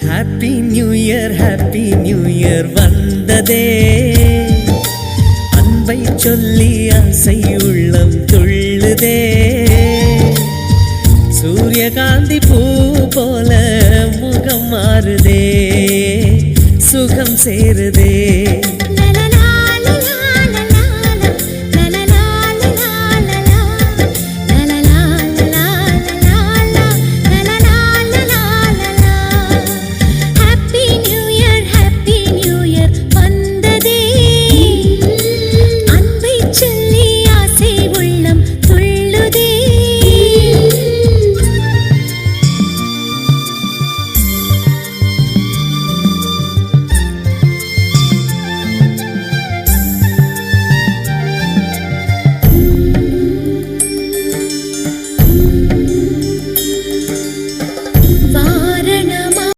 Happy new year வந்ததே, அன்பை சொல்லி ஆசை உள்ளம் துள்ளுதே. சூரியகாந்தி பூ போல முகம் மாறுதே, சுகம் சேருதே.